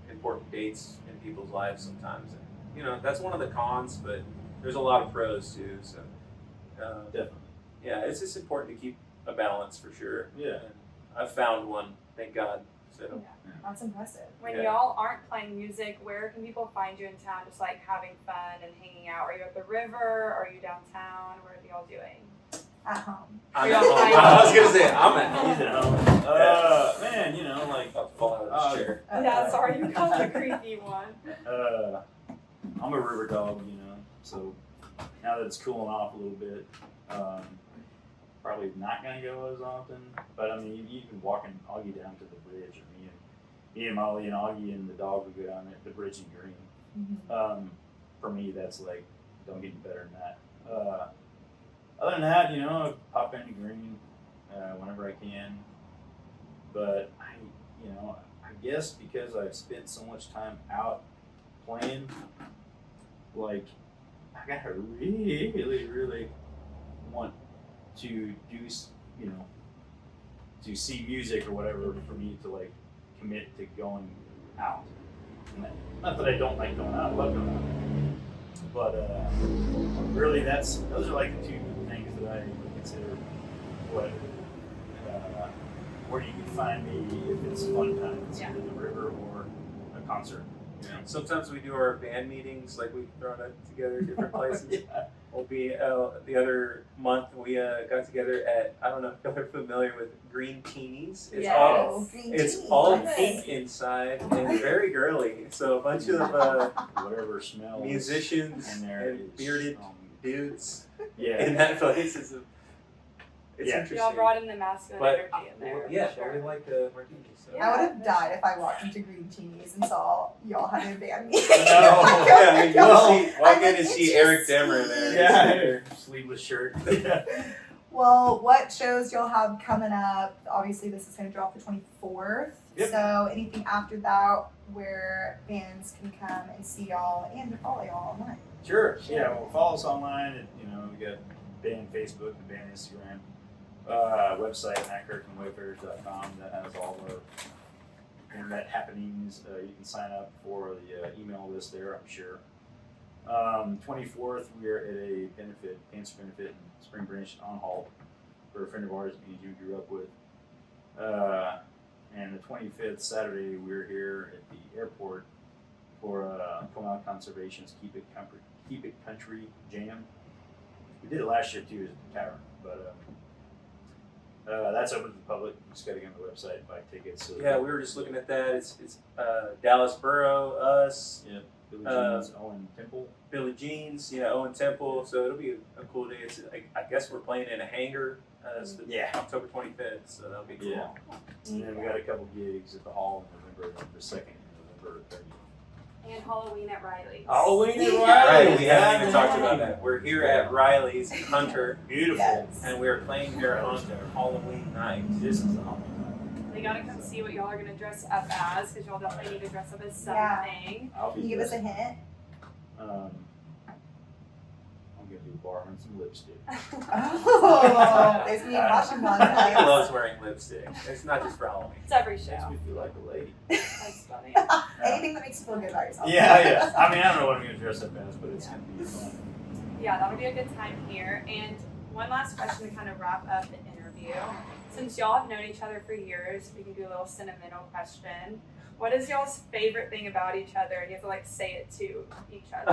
important dates in people's lives sometimes. And, that's one of the cons, but there's a lot of pros too. So Definitely. Yeah, it's just important to keep a balance for sure. Yeah. And I've found one, thank God. So. Yeah, that's impressive. When y'all aren't playing music, where can people find you in town just having fun and hanging out? Are you at the river? Are you downtown? What are y'all doing? At home. I'm at home. I was going to say, I'm at home. He's at home. Man, I'll fall out of the chair. Yeah, sorry, you got the creepy one. I'm a river dog, so now that it's cooling off a little bit, probably not gonna go as often. But I mean, you can walk Augie down to the bridge, or me and Molly and Augie and the dog would go down there, the bridge in Green. Mm-hmm. For me, that's don't get any better than that. Other than that, I pop into Green whenever I can. But I guess because I've spent so much time out playing, I gotta really, really want to do, to see music or whatever for me to commit to going out. And not that I don't like going out, I love going out. But really, those are the two things that I would consider where you can find me if it's fun time. It's either the river or a concert. Sometimes we do our band meetings, we've thrown it together at different places. Yeah. We'll be the other month we got together at, I don't know if y'all are familiar with Green Teenies. It's all pink inside and very girly. So a bunch of whatever smells musicians in there and bearded dudes in that place. It's interesting. Y'all brought in the masculine energy in there. Yeah, sure. we like the martinis. So. I would have died if I walked into Green Teenies and saw y'all having a band meeting. No, yeah, walk in and see Eric Demmer there. Yeah, sleeveless shirt. Well, what shows y'all have coming up? Obviously, this is going to drop the 24th. Yep. So anything after that where fans can come and see y'all and to follow y'all online? Sure. Yeah, well, follow us online. We got band Facebook, the band Instagram. Website, MattKirkandTheGüeyfarers.com, that has all of our internet happenings. You can sign up for the email list there, I'm sure. 24th, we are at a cancer benefit in Spring Branch on Hall for a friend of ours that me and you grew up with. And the 25th, Saturday, we're here at the airport for Come Out Conservation's Keep It Country Jam. We did it last year 2 years at the Tavern, but that's open to the public. You just got to get on the website and buy tickets. So yeah, we were just looking at that. It's Dallas Borough, us. Yeah, Billy Jeans, Owen Temple. Billy Jeans, Owen Temple. So it'll be a cool day. It's, I guess we're playing in a hangar. October 25th, so that'll be cool. Yeah. And then we got a couple gigs at the Hall in November 2nd and November 30th. And Halloween at Riley's. Halloween at Right, Riley's. we haven't even talked about that. We're here at Riley's in Hunter. Beautiful. Yes. And we're playing here on Halloween night. This is the Halloween night. They gotta come see what y'all are gonna dress up as, because y'all definitely need to dress up as Yeah. something. I'll be Can you give us a hint? I'm gonna do borrowing some lipstick. Oh, there's gonna be a fashion He contest. loves wearing lipstick. It's not just for Halloween. It's every Makes show. me feel like a lady. That's funny. Anything that makes you feel good about yourself. Yeah. I mean, I don't know what I'm gonna dress up as, but it's gonna be fun. Yeah, that'll be a good time here. And one last question to kind of wrap up the interview. Since y'all have known each other for years, we can do a little sentimental question. What is y'all's favorite thing about each other? And you have to say it to each other.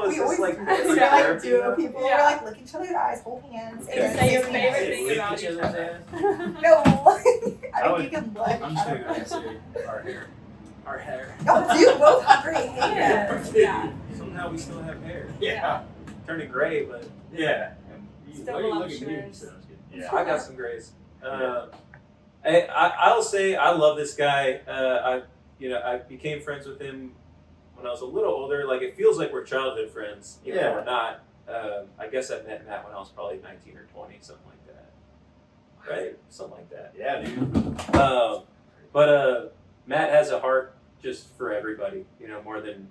We always like we're like duo people. Yeah. We're like look each other in the eyes, hold hands, And and say your say favorite nice. thing Lick about each each other's other. No, I I think would- you can look. I'm just gonna say our hair. Our hair. Y'all do both have great hair. Yeah. Somehow we still have hair. Yeah. Turning gray, but Yeah. Still Why are you looking at me? voluptuous. Sounds good. yeah, I got some grays. I'll say I love this guy. I became friends with him when I was a little older. Like, it feels like we're childhood friends, even though Yeah. we're not. I guess I met Matt when I was probably 19 or 20, something like that. Right? Something like that. Yeah, dude. But Matt has a heart just for everybody, more than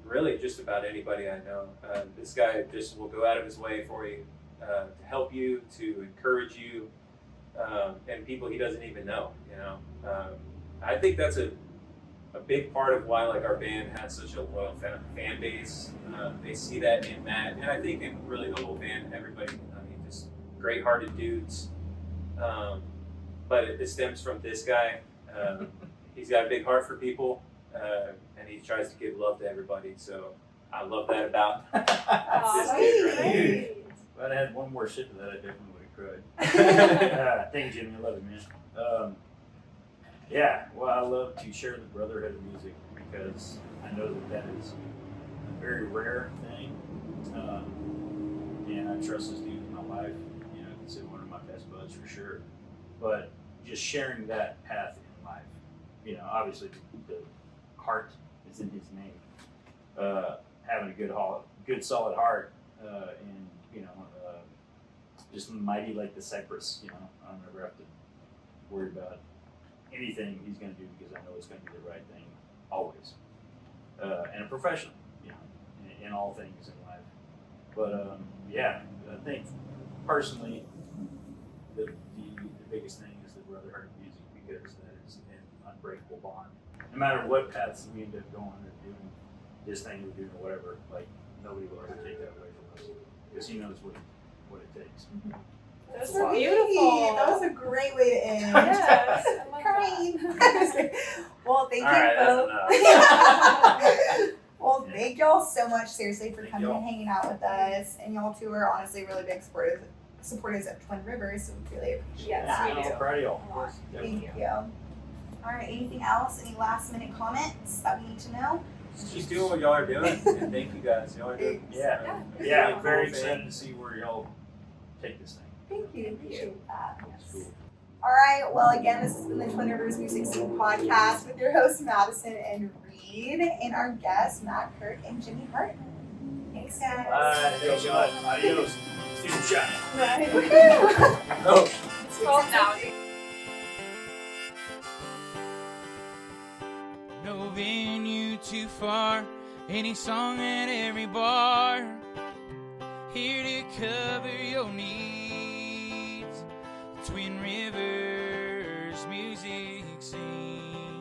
really just about anybody I know. This guy just will go out of his way for you, to help you, to encourage you, and people he doesn't even know, I think that's a big part of why our band has such a loyal fan base. They see that in Matt, and I think in really the whole band, everybody, just great-hearted dudes. But it stems from this guy. He's got a big heart for people, and he tries to give love to everybody. So I love that about this dude right here. Dude. If I'd had one more sip of that, I definitely would have cried. Thank you, Jimmy. I love you, man. Yeah, well, I love to share the brotherhood of music because I know that is a very rare thing. And I trust this dude in my life. I consider one of my best buds for sure. But just sharing that path in life, obviously the heart is in his name. Having a good solid heart, and just mighty like the cypress. I don't ever have to worry about anything he's going to do because I know it's going to be the right thing always. And a professional, in all things in life. But I think personally, the biggest thing is the brotherhood of music because that is an unbreakable bond. No matter what paths we end up going or doing, this thing we're doing or whatever, nobody will ever take that away from us because he knows what it takes. Those were beautiful. That was a great way to end. Yes, I love Crying. Well, thank All you right, both. that's enough. Well, thank y'all so much, seriously, for Thank coming y'all. and hanging out with us. And y'all two are honestly really big supporters of Twin Rivers, so we really appreciate Yes, that. we do. I'm proud of y'all. A lot. Thank you. All right, anything else? Any last minute comments that we need to know? Keep doing what y'all are doing, and thank you guys. Y'all are doing Yeah. a Yeah, really I'm very cool thing. excited to see where y'all take this thing. Thank you. Appreciate that. It's cool. All right. Well, again, this has been the Twin Rivers Music Scene podcast with your hosts Madison and Reed, and our guests Matt Kirk and Jimmy Hartman. Thanks, guys. Thanks, y'all. Adios. See you shot. Right. Oh. Scroll down. No venue too far, any song at every bar. Here to cover your needs. Twin Rivers Music Scene.